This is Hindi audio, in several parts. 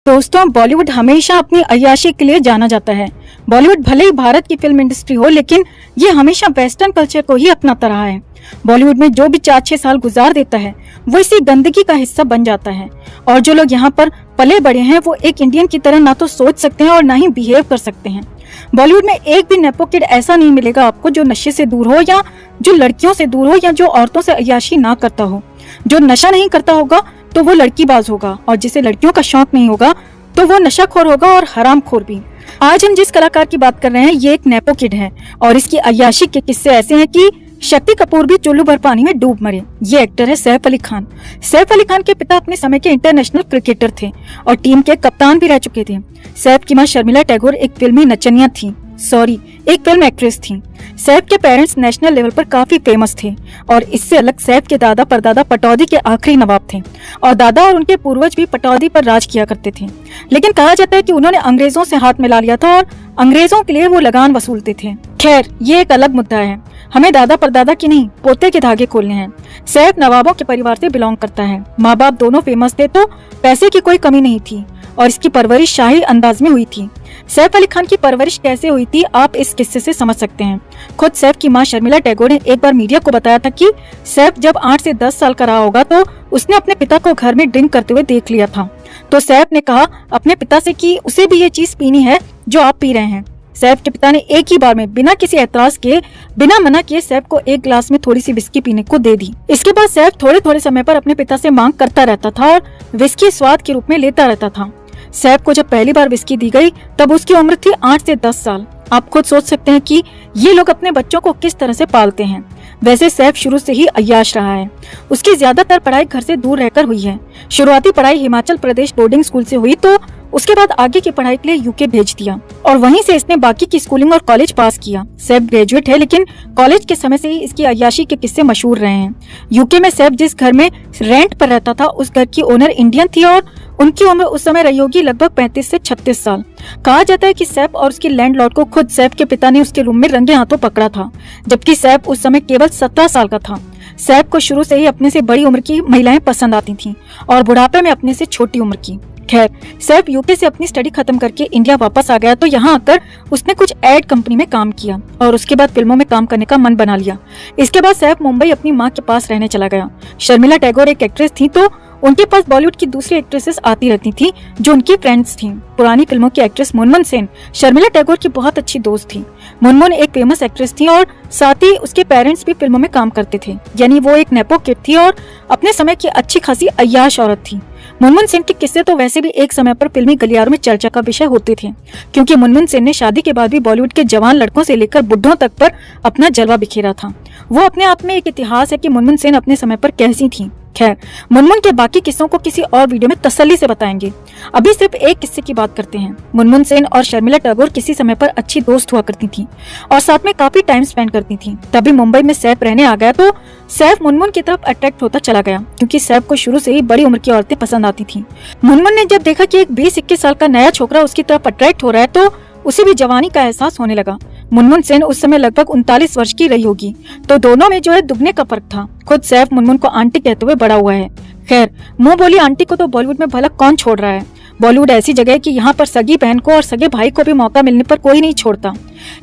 दोस्तों, बॉलीवुड हमेशा अपनी अय्याशी के लिए जाना जाता है। बॉलीवुड भले ही भारत की फिल्म इंडस्ट्री हो, लेकिन ये हमेशा वेस्टर्न कल्चर को ही अपनाता रहा है। बॉलीवुड में जो भी 4-6 साल गुजार देता है वो इसी गंदगी का हिस्सा बन जाता है। और जो लोग यहाँ पर पले बड़े हैं वो एक इंडियन की तरह ना तो सोच सकते हैं और ना ही बिहेव कर सकते हैं। बॉलीवुड में एक भी नेपो किड ऐसा नहीं मिलेगा आपको जो नशे से दूर हो, या जो लड़कियों से दूर हो, या जो औरतों से अय्याशी ना करता हो। जो नशा नहीं करता होगा तो वो लड़कीबाज होगा, और जिसे लड़कियों का शौक नहीं होगा तो वो नशाखोर होगा और हरामखोर भी। आज हम जिस कलाकार की बात कर रहे हैं ये एक नेपो किड है, और इसकी अय्याशी के किस्से ऐसे हैं कि शक्ति कपूर भी चुल्लू भर पानी में डूब मरे। ये एक्टर है सैफ अली खान। सैफ अली खान के पिता अपने समय के इंटरनेशनल क्रिकेटर थे और टीम के कप्तान भी रह चुके थे। सैफ की मां शर्मिला टैगोर एक फिल्मी नचनिया थी, एक फिल्म एक्ट्रेस थी। सैफ के पेरेंट्स नेशनल लेवल पर काफी फेमस थे, और इससे अलग सैफ के दादा परदादा पटौदी के आखिरी नवाब थे, और दादा और उनके पूर्वज भी पटौदी पर राज किया करते थे। लेकिन कहा जाता है कि उन्होंने अंग्रेजों से हाथ मिला लिया था और अंग्रेजों के लिए वो लगान वसूलते थे। खैर, ये एक अलग मुद्दा है। हमें दादा परदादा की नहीं, पोते के धागे खोलने हैं। सैफ नवाबों के परिवार से बिलोंग करता है। माँ बाप दोनों फेमस थे, तो पैसे की कोई कमी नहीं थी, और इसकी परवरिश शाही अंदाज में हुई थी। सैफ अली खान की परवरिश कैसे हुई थी आप इस किस्से से समझ सकते हैं। खुद सैफ की मां शर्मिला टैगोर ने एक बार मीडिया को बताया था कि सैफ जब 8 से 10 साल का रहा होगा तो उसने अपने पिता को घर में ड्रिंक करते हुए देख लिया था। तो सैफ ने कहा अपने पिता से कि उसे भी ये चीज पीनी है जो आप पी रहे हैं। सैफ के पिता ने एक ही बार में बिना किसी एतराज के, बिना मना किए सैफ को एक ग्लास में थोड़ी सी विस्की पीने को दे दी। इसके बाद सैफ थोड़े थोड़े समय पर अपने पिता से मांग करता रहता था और विस्की स्वाद के रूप में लेता रहता था। सैफ को जब पहली बार विस्की दी गई तब उसकी उम्र थी 8 से 10 साल। आप खुद सोच सकते हैं कि ये लोग अपने बच्चों को किस तरह से पालते हैं। वैसे सैफ शुरू से ही अय्याश रहा है। उसकी ज्यादातर पढ़ाई घर से दूर रहकर हुई है। शुरुआती पढ़ाई हिमाचल प्रदेश बोर्डिंग स्कूल से हुई, तो उसके बाद आगे की पढ़ाई के लिए यूके भेज दिया, और वहीं से इसने बाकी की स्कूलिंग और कॉलेज पास किया। सैफ ग्रेजुएट है, लेकिन कॉलेज के समय से ही इसकी अय्याशी के किस्से मशहूर रहे हैं। यूके में सैफ जिस घर में रेंट पर रहता था उस घर की ओनर इंडियन थी, और उनकी उम्र उस समय रही होगी लगभग 35 से 36 साल। कहा जाता है कि सैफ और उसकी लैंडलॉर्ड को खुद सैफ के पिता ने उसके रूम में रंगे हाथों पकड़ा था, जबकि सैफ उस समय केवल 17 साल का था। सैफ को शुरू से ही अपने से बड़ी उम्र की महिलाएं पसंद आती थीं, और बुढ़ापे में अपने से छोटी उम्र की। खैर, सैफ यूके से अपनी स्टडी खत्म करके इंडिया वापस आ गया, तो यहाँ आकर उसने कुछ एड कंपनी में काम किया और उसके बाद फिल्मों में काम करने का मन बना लिया। इसके बाद सैफ मुंबई अपनी माँ के पास रहने चला गया। शर्मिला टैगोर एक एक्ट्रेस थी, तो उनके पास बॉलीवुड की दूसरी एक्ट्रेसेस आती रहती थी जो उनकी फ्रेंड्स थीं। पुरानी फिल्मों की एक्ट्रेस मुनमुन सेन शर्मिला टैगोर की बहुत अच्छी दोस्त थी। मुनमुन एक फेमस एक्ट्रेस थी और साथ ही उसके पेरेंट्स भी फिल्मों में काम करते थे, यानी वो एक नेपो किड थी और अपने समय की अच्छी खासी अय्याश औरत थी। मुनमुन सेन के किस्से तो वैसे भी एक समय पर फिल्मी गलियारों में चर्चा का विषय होते थे, क्योंकि मुनमुन सेन ने शादी के बाद भी बॉलीवुड के जवान लड़कों से लेकर बुढ़ों तक पर अपना जलवा बिखेरा था। वो अपने आप में एक इतिहास है कि मुनमुन सेन अपने समय पर कैसी थी। खैर, मुनमुन के बाकी किस्सों को किसी और वीडियो में तसल्ली से बताएंगे। अभी सिर्फ एक किस्से की बात करते हैं। मुनमुन सेन और शर्मिला टैगोर किसी समय पर अच्छी दोस्त हुआ करती थी और साथ में काफी टाइम स्पेंड करती थी। तभी मुंबई में सैफ रहने आ गया, तो सैफ मुनमुन की तरफ अट्रैक्ट होता चला गया, क्योंकि सैफ को शुरू से ही बड़ी उम्र की औरतें पसंद आती थी। मुनमुन ने जब देखा कि एक 20-21 साल का नया छोकरा उसकी तरफ अट्रैक्ट हो रहा है, तो उसे भी जवानी का एहसास होने लगा। मुनमुन सेन उस समय लगभग 39 वर्ष की रही होगी, तो दोनों में जो है दुगने का फर्क था। खुद सैफ मुनमुन को आंटी कहते हुए बड़ा हुआ है। खैर, मुंह बोली आंटी को तो बॉलीवुड में भला कौन छोड़ रहा है। बॉलीवुड ऐसी जगह है कि यहाँ पर सगी बहन को और सगे भाई को भी मौका मिलने पर कोई नहीं छोड़ता।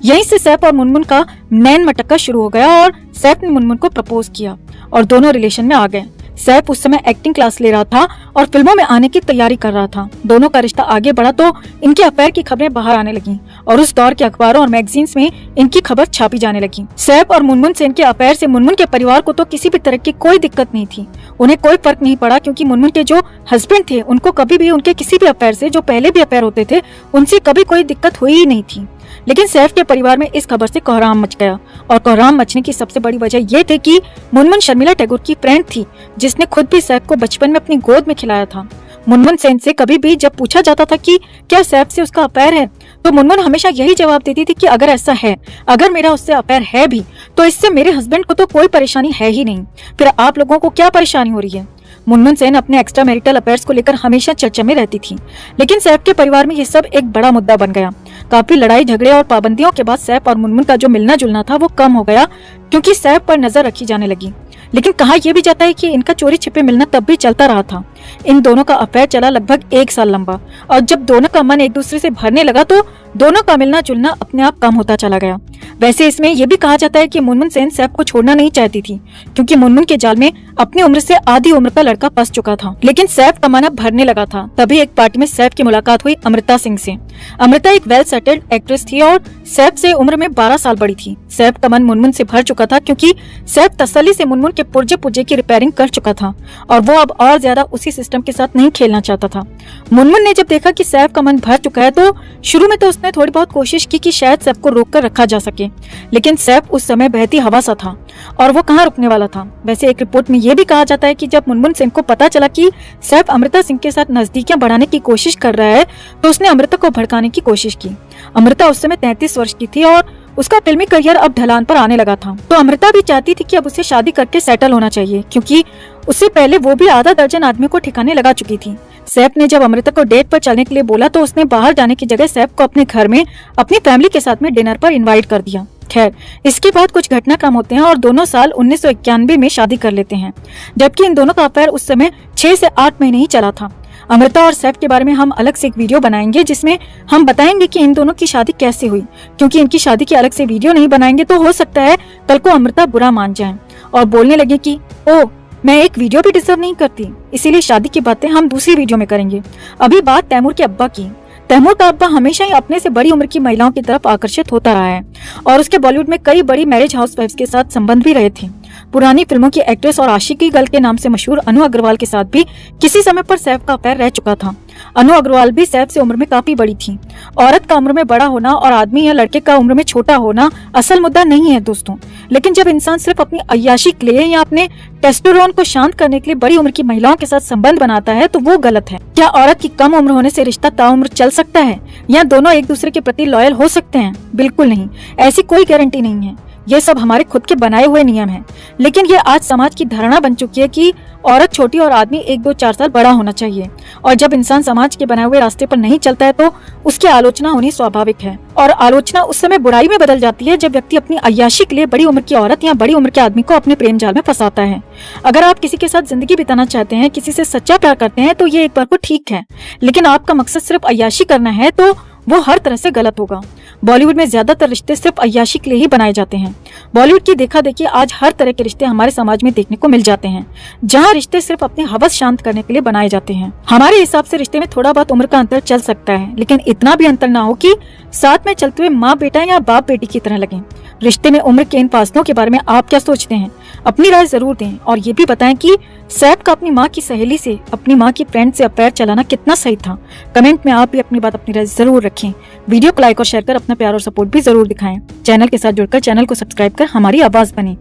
यहीं से सैफ और मुनमुन का नैन मटक्का शुरू हो गया, और सैफ ने मुनमुन को प्रपोज किया और दोनों रिलेशन में आ गए। सैफ उस समय एक्टिंग क्लास ले रहा था और फिल्मों में आने की तैयारी कर रहा था। दोनों का रिश्ता आगे बढ़ा तो इनके अफेयर की खबरें बाहर आने लगी, और उस दौर के अखबारों और मैगजीन्स में इनकी खबर छापी जाने लगी। सैफ और मुनमुन सेन के अफेयर से मुनमुन के परिवार को तो किसी भी तरह की कोई दिक्कत नहीं थी। उन्हें कोई फर्क नहीं पड़ा, क्योंकि मुनमुन के जो हस्बैंड थे उनको कभी भी उनके किसी भी अफेयर से, जो पहले भी अफेयर होते थे, उनसे कभी कोई दिक्कत हुई ही नहीं थी। लेकिन सैफ के परिवार में इस खबर से कोहराम मच गया, और कोहराम मचने की सबसे बड़ी वजह यह थी कि मुनमुन शर्मिला टैगोर की फ्रेंड थी, जिसने खुद भी सैफ को बचपन में अपनी गोद में खिलाया था। मुनमुन सेन से कभी भी जब पूछा जाता था कि क्या सैफ से उसका अफेयर है, तो मुनमुन हमेशा यही जवाब देती थी कि अगर ऐसा है, अगर मेरा उससे अफेयर है भी, तो इससे मेरे हस्बैंड को तो कोई परेशानी है ही नहीं, फिर आप लोगों को क्या परेशानी हो रही है। मुनमुन सेन अपने एक्स्ट्रा मैरिटल अफेयर्स को लेकर हमेशा चर्चा में रहती थी, लेकिन सैफ के परिवार में ये सब एक बड़ा मुद्दा बन गया। काफी लड़ाई झगड़े और पाबंदियों के बाद सैफ और मुनमुन का जो मिलना जुलना था वो कम हो गया, क्योंकि सैफ पर नजर रखी जाने लगी। लेकिन कहा यह भी जाता है कि इनका चोरी छिपे मिलना तब भी चलता रहा था। इन दोनों का अफेयर चला लगभग 1 साल लंबा, और जब दोनों का मन एक दूसरे से भरने लगा तो दोनों का मिलना जुलना अपने आप कम होता चला गया। वैसे इसमें यह भी कहा जाता है कि मुनमुन सेन सैफ को छोड़ना नहीं चाहती थी, क्योंकि मुनमुन के जाल में अपनी उम्र से आधी उम्र का लड़का फंस चुका था। लेकिन सैफ का मन अब भरने लगा था। तभी एक पार्टी में सैफ की मुलाकात हुई अमृता सिंह से। अमृता एक वेल सेटल्ड एक्ट्रेस थी और सैफ से उम्र में 12 साल बड़ी थी। सैफ का मन मुनमुन से भर चुका था, क्योंकि सैफ तसल्ली से मुनमुन के पुर्जे पुर्जे की रिपेयरिंग कर चुका था और वो अब और ज्यादा उसी सिस्टम के साथ नहीं खेलना चाहता था। मुनमुन ने जब देखा कि सैफ का मन भर चुका है तो शुरू में तो उसने थोड़ी बहुत कोशिश की कि शायद सैफ को रोक कर रखा जा सके, लेकिन सैफ उस समय बहती हवा सा था और वो कहाँ रुकने वाला था। वैसे एक रिपोर्ट में यह भी कहा जाता है कि जब मुनमुन सिंह को पता चला कि सैफ अमृता सिंह के साथ नजदीकियां बढ़ाने की कोशिश कर रहा है तो उसने अमृता को भड़काने की कोशिश की। अमृता उस समय 33 वर्ष की थी और उसका फिल्मी करियर अब ढलान पर आने लगा था, तो अमृता भी चाहती थी कि अब उसे शादी करके सेटल होना चाहिए, क्योंकि उससे पहले वो भी आधा दर्जन आदमी को ठिकाने लगा चुकी थी। सैफ ने जब अमृता को डेट पर चलने के लिए बोला तो उसने बाहर जाने की जगह सैफ को अपने घर में अपनी फैमिली के साथ में डिनर पर इनवाइट कर दिया। खैर, इसके बाद कुछ घटनाक्रम होते हैं और दोनों साल 1991 में शादी कर लेते हैं, जबकि इन दोनों का अफेयर उस समय 6 से 8 महीने ही चला था। अमृता और सैफ के बारे में हम अलग से एक वीडियो बनाएंगे जिसमें हम बताएंगे कि इन दोनों की शादी कैसे हुई, क्योंकि इनकी शादी की अलग से वीडियो नहीं बनाएंगे तो हो सकता है कल को अमृता बुरा मान जाए और बोलने लगे कि ओ मैं एक वीडियो भी डिजर्व नहीं करती, इसीलिए शादी की बातें हम दूसरी वीडियो में करेंगे। अभी बात तैमूर के अब्बा की। तैमूर का अब्बा हमेशा ही अपने से बड़ी उम्र की महिलाओं की तरफ आकर्षित होता रहा है और उसके बॉलीवुड में कई बड़ी मैरिज हाउसवाइफ्स के साथ संबंध भी रहे थे। पुरानी फिल्मों की एक्ट्रेस और आशिकी गर्ल के नाम से मशहूर अनु अग्रवाल के साथ भी किसी समय पर सैफ का अफेयर रह चुका था। अनु अग्रवाल भी सैफ से उम्र में काफी बड़ी थी। औरत का उम्र में बड़ा होना और आदमी या लड़के का उम्र में छोटा होना असल मुद्दा नहीं है दोस्तों, लेकिन जब इंसान सिर्फ अपनी अय्याशी के लिए या अपने टेस्टोस्टेरोन को शांत करने के लिए बड़ी उम्र की महिलाओं के साथ संबंध बनाता है तो वो गलत है। क्या औरत की कम उम्र होने से रिश्ता ताउम्र चल सकता है या दोनों एक दूसरे के प्रति लॉयल हो सकते हैं? बिल्कुल नहीं, ऐसी कोई गारंटी नहीं है। ये सब हमारे खुद के बनाए हुए नियम हैं, लेकिन ये आज समाज की धारणा बन चुकी है कि औरत छोटी और आदमी 1-2-4 साल बड़ा होना चाहिए, और जब इंसान समाज के बनाए हुए रास्ते पर नहीं चलता है तो उसकी आलोचना होनी स्वाभाविक है। और आलोचना उस समय बुराई में बदल जाती है जब व्यक्ति अपनी अय्याशी के लिए बड़ी उम्र की औरत या बड़ी उम्र के आदमी को अपने प्रेम जाल में फंसाता है। अगर आप किसी के साथ जिंदगी बिताना चाहते हैं, किसी से सच्चा प्यार करते हैं तो ये एक बार को ठीक है, लेकिन आपका मकसद सिर्फ अय्याशी करना है तो वो हर तरह से गलत होगा। बॉलीवुड में ज्यादातर रिश्ते सिर्फ अय्याशी के लिए ही बनाए जाते हैं। बॉलीवुड की देखा देखी आज हर तरह के रिश्ते हमारे समाज में देखने को मिल जाते हैं, जहां रिश्ते सिर्फ अपनी हवस शांत करने के लिए बनाए जाते हैं। हमारे हिसाब से रिश्ते में थोड़ा बहुत उम्र का अंतर चल सकता है, लेकिन इतना भी अंतर ना हो कि साथ में चलते हुए माँ बेटा या बाप बेटी की तरह लगे। रिश्ते में उम्र के इन फासलों के बारे में आप क्या सोचते हैं? अपनी राय जरूर दें और ये भी बताएं कि सैफ का अपनी माँ की सहेली से, अपनी माँ की फ्रेंड से अफेयर चलाना कितना सही था। कमेंट में आप भी अपनी बात, अपनी राय जरूर रखें। वीडियो को लाइक और शेयर कर अपना प्यार और सपोर्ट भी जरूर दिखाएं। चैनल के साथ जुड़कर चैनल को सब्सक्राइब कर हमारी आवाज बने।